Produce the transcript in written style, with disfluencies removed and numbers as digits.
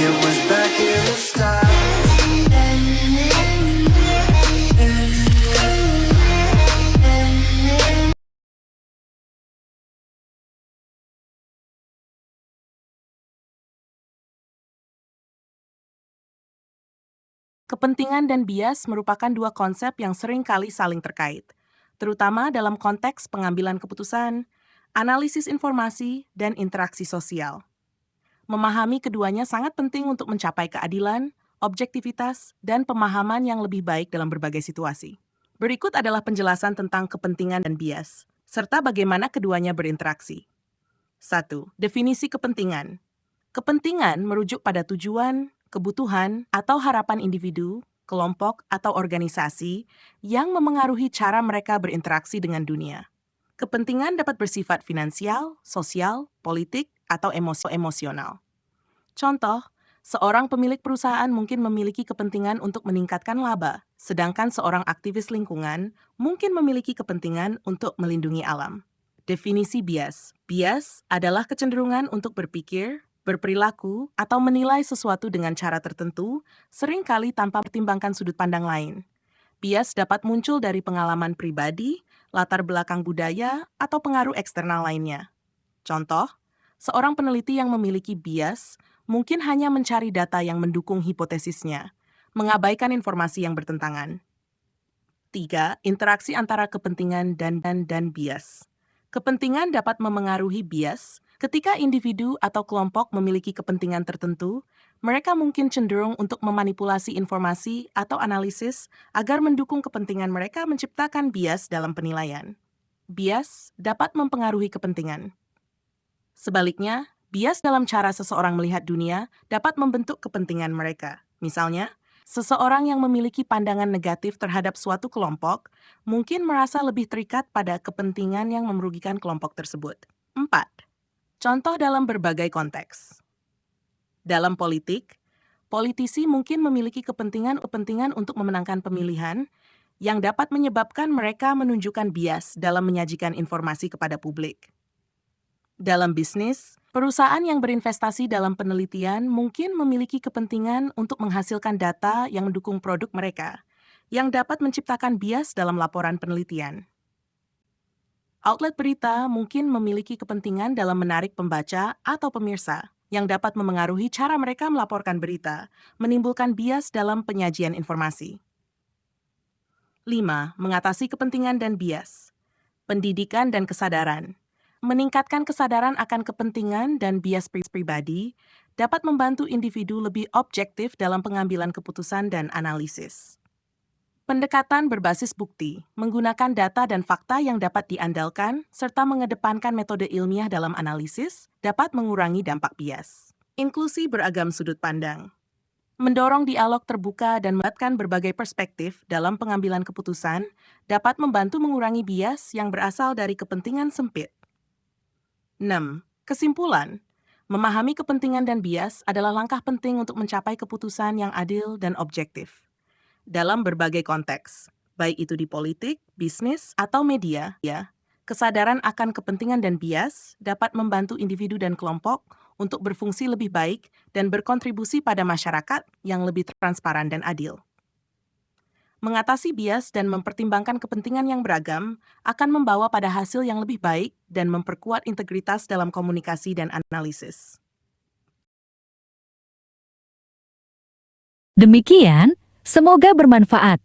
it was back in the start. Kepentingan dan bias merupakan dua konsep yang sering kali saling terkait, terutama dalam konteks pengambilan keputusan, analisis informasi, dan interaksi sosial. Memahami keduanya sangat penting untuk mencapai keadilan, objektivitas, dan pemahaman yang lebih baik dalam berbagai situasi. Berikut adalah penjelasan tentang kepentingan dan bias, serta bagaimana keduanya berinteraksi. 1. Definisi kepentingan. Kepentingan merujuk pada tujuan, kebutuhan, atau harapan individu, kelompok, atau organisasi yang memengaruhi cara mereka berinteraksi dengan dunia. Kepentingan dapat bersifat finansial, sosial, politik, atau emosional. Contoh, seorang pemilik perusahaan mungkin memiliki kepentingan untuk meningkatkan laba, sedangkan seorang aktivis lingkungan mungkin memiliki kepentingan untuk melindungi alam. Definisi bias. Bias adalah kecenderungan untuk berpikir, berperilaku, atau menilai sesuatu dengan cara tertentu, seringkali tanpa pertimbangkan sudut pandang lain. Bias dapat muncul dari pengalaman pribadi, latar belakang budaya, atau pengaruh eksternal lainnya. Contoh, seorang peneliti yang memiliki bias mungkin hanya mencari data yang mendukung hipotesisnya, mengabaikan informasi yang bertentangan. 3. Interaksi antara kepentingan dan bias. Kepentingan dapat memengaruhi bias. Ketika individu atau kelompok memiliki kepentingan tertentu, mereka mungkin cenderung untuk memanipulasi informasi atau analisis agar mendukung kepentingan mereka menciptakan bias dalam penilaian. Bias dapat mempengaruhi kepentingan. Sebaliknya, bias dalam cara seseorang melihat dunia dapat membentuk kepentingan mereka. Misalnya, seseorang yang memiliki pandangan negatif terhadap suatu kelompok mungkin merasa lebih terikat pada kepentingan yang merugikan kelompok tersebut. 4. Contoh dalam berbagai konteks. Dalam politik, politisi mungkin memiliki kepentingan untuk memenangkan pemilihan yang dapat menyebabkan mereka menunjukkan bias dalam menyajikan informasi kepada publik. Dalam bisnis, perusahaan yang berinvestasi dalam penelitian mungkin memiliki kepentingan untuk menghasilkan data yang mendukung produk mereka, yang dapat menciptakan bias dalam laporan penelitian. Outlet berita mungkin memiliki kepentingan dalam menarik pembaca atau pemirsa, yang dapat memengaruhi cara mereka melaporkan berita, menimbulkan bias dalam penyajian informasi. 5. Mengatasi kepentingan dan bias. Pendidikan dan kesadaran. Meningkatkan kesadaran akan kepentingan dan bias pribadi dapat membantu individu lebih objektif dalam pengambilan keputusan dan analisis. Pendekatan berbasis bukti, menggunakan data dan fakta yang dapat diandalkan, serta mengedepankan metode ilmiah dalam analisis, dapat mengurangi dampak bias. Inklusi beragam sudut pandang. Mendorong dialog terbuka dan melibatkan berbagai perspektif dalam pengambilan keputusan dapat membantu mengurangi bias yang berasal dari kepentingan sempit. 6. Kesimpulan, memahami kepentingan dan bias adalah langkah penting untuk mencapai keputusan yang adil dan objektif. Dalam berbagai konteks, baik itu di politik, bisnis, atau media, kesadaran akan kepentingan dan bias dapat membantu individu dan kelompok untuk berfungsi lebih baik dan berkontribusi pada masyarakat yang lebih transparan dan adil. Mengatasi bias dan mempertimbangkan kepentingan yang beragam akan membawa pada hasil yang lebih baik dan memperkuat integritas dalam komunikasi dan analisis. Demikian, semoga bermanfaat.